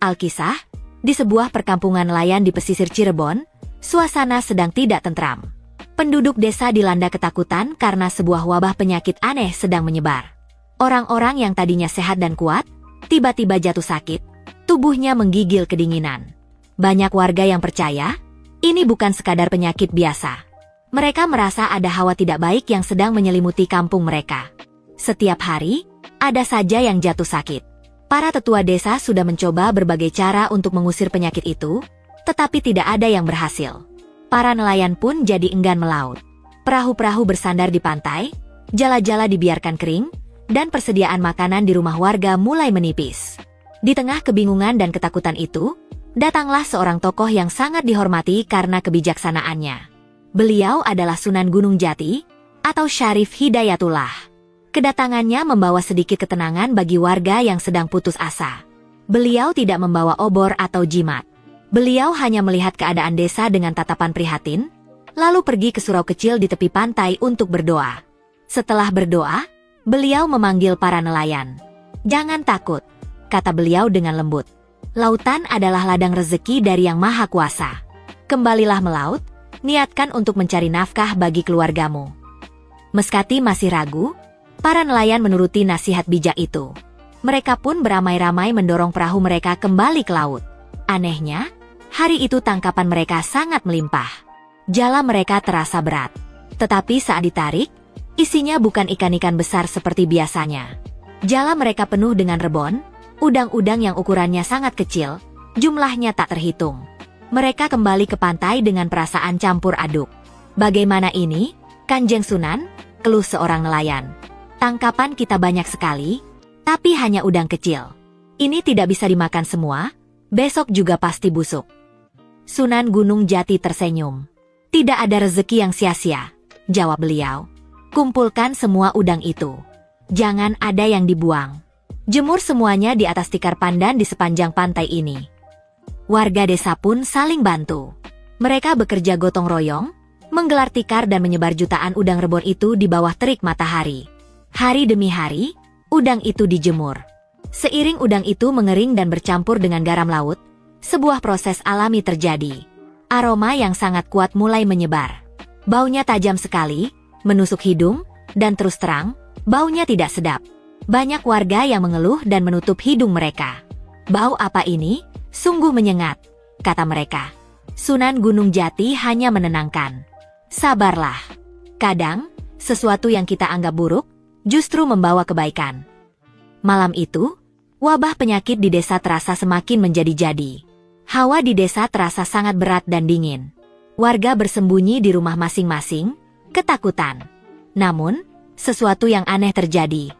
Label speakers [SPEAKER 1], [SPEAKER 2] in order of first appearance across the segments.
[SPEAKER 1] Alkisah, di sebuah perkampungan nelayan di pesisir Cirebon, suasana sedang tidak tentram. Penduduk desa dilanda ketakutan karena sebuah wabah penyakit aneh sedang menyebar. Orang-orang yang tadinya sehat dan kuat, tiba-tiba jatuh sakit, tubuhnya menggigil kedinginan. Banyak warga yang percaya, ini bukan sekadar penyakit biasa. Mereka merasa ada hawa tidak baik yang sedang menyelimuti kampung mereka. Setiap hari, ada saja yang jatuh sakit. Para tetua desa sudah mencoba berbagai cara untuk mengusir penyakit itu, tetapi tidak ada yang berhasil. Para nelayan pun jadi enggan melaut. Perahu-perahu bersandar di pantai, jala-jala dibiarkan kering, dan persediaan makanan di rumah warga mulai menipis. Di tengah kebingungan dan ketakutan itu, datanglah seorang tokoh yang sangat dihormati karena kebijaksanaannya. Beliau adalah Sunan Gunung Jati, atau Syarif Hidayatullah. Kedatangannya membawa sedikit ketenangan bagi warga yang sedang putus asa. Beliau tidak membawa obor atau jimat. Beliau hanya melihat keadaan desa dengan tatapan prihatin, lalu pergi ke surau kecil di tepi pantai untuk berdoa. Setelah berdoa, beliau memanggil para nelayan. "Jangan takut," kata beliau dengan lembut. "Lautan adalah ladang rezeki dari Yang Maha Kuasa. Kembalilah melaut, niatkan untuk mencari nafkah bagi keluargamu." Meskati masih ragu, para nelayan menuruti nasihat bijak itu. Mereka pun beramai-ramai mendorong perahu mereka kembali ke laut. Anehnya, hari itu tangkapan mereka sangat melimpah. Jala mereka terasa berat. Tetapi saat ditarik, isinya bukan ikan-ikan besar seperti biasanya. Jala mereka penuh dengan rebon, udang-udang yang ukurannya sangat kecil, jumlahnya tak terhitung. Mereka kembali ke pantai dengan perasaan campur aduk. "Bagaimana ini, Kanjeng Sunan?" keluh seorang nelayan. "Tangkapan kita banyak sekali, tapi hanya udang kecil. Ini tidak bisa dimakan semua, besok juga pasti busuk." Sunan Gunung Jati tersenyum. "Tidak ada rezeki yang sia-sia," jawab beliau. "Kumpulkan semua udang itu. Jangan ada yang dibuang. Jemur semuanya di atas tikar pandan di sepanjang pantai ini." Warga desa pun saling bantu. Mereka bekerja gotong royong, menggelar tikar dan menyebar jutaan udang rebon itu di bawah terik matahari. Hari demi hari, udang itu dijemur. Seiring udang itu mengering dan bercampur dengan garam laut, sebuah proses alami terjadi. Aroma yang sangat kuat mulai menyebar. Baunya tajam sekali, menusuk hidung, dan terus terang, baunya tidak sedap. Banyak warga yang mengeluh dan menutup hidung mereka. "Bau apa ini? Sungguh menyengat," kata mereka. Sunan Gunung Jati hanya menenangkan. "Sabarlah. Kadang, sesuatu yang kita anggap buruk, justru membawa kebaikan." Malam itu, wabah penyakit di desa terasa semakin menjadi-jadi. Hawa di desa terasa sangat berat dan dingin. Warga bersembunyi di rumah masing-masing, ketakutan. Namun, sesuatu yang aneh terjadi.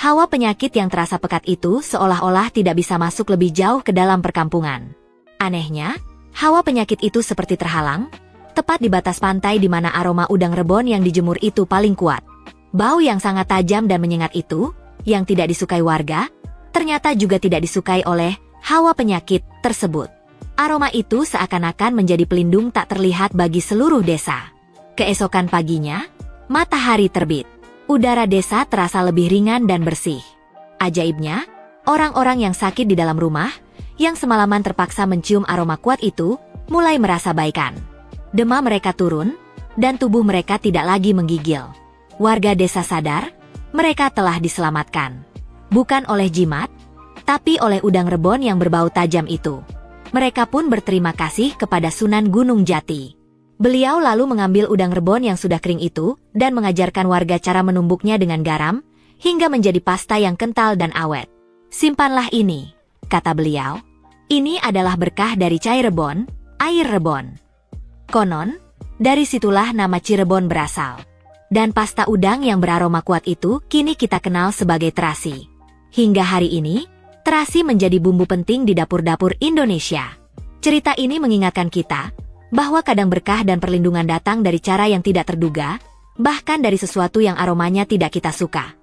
[SPEAKER 1] Hawa penyakit yang terasa pekat itu seolah-olah tidak bisa masuk lebih jauh ke dalam perkampungan. Anehnya, hawa penyakit itu seperti terhalang, tepat di batas pantai di mana aroma udang rebon yang dijemur itu paling kuat. Bau yang sangat tajam dan menyengat itu, yang tidak disukai warga, ternyata juga tidak disukai oleh hawa penyakit tersebut. Aroma itu seakan-akan menjadi pelindung tak terlihat bagi seluruh desa. Keesokan paginya, matahari terbit. Udara desa terasa lebih ringan dan bersih. Ajaibnya, orang-orang yang sakit di dalam rumah, yang semalaman terpaksa mencium aroma kuat itu, mulai merasa baikan. Demam mereka turun, dan tubuh mereka tidak lagi menggigil. Warga desa sadar, mereka telah diselamatkan. Bukan oleh jimat, tapi oleh udang rebon yang berbau tajam itu. Mereka pun berterima kasih kepada Sunan Gunung Jati. Beliau lalu mengambil udang rebon yang sudah kering itu, dan mengajarkan warga cara menumbuknya dengan garam, hingga menjadi pasta yang kental dan awet. "Simpanlah ini," kata beliau. "Ini adalah berkah dari Cai Rebon, air rebon." Konon, dari situlah nama Cirebon berasal. Dan pasta udang yang beraroma kuat itu kini kita kenal sebagai terasi. Hingga hari ini, terasi menjadi bumbu penting di dapur-dapur Indonesia. Cerita ini mengingatkan kita bahwa kadang berkah dan perlindungan datang dari cara yang tidak terduga, bahkan dari sesuatu yang aromanya tidak kita suka.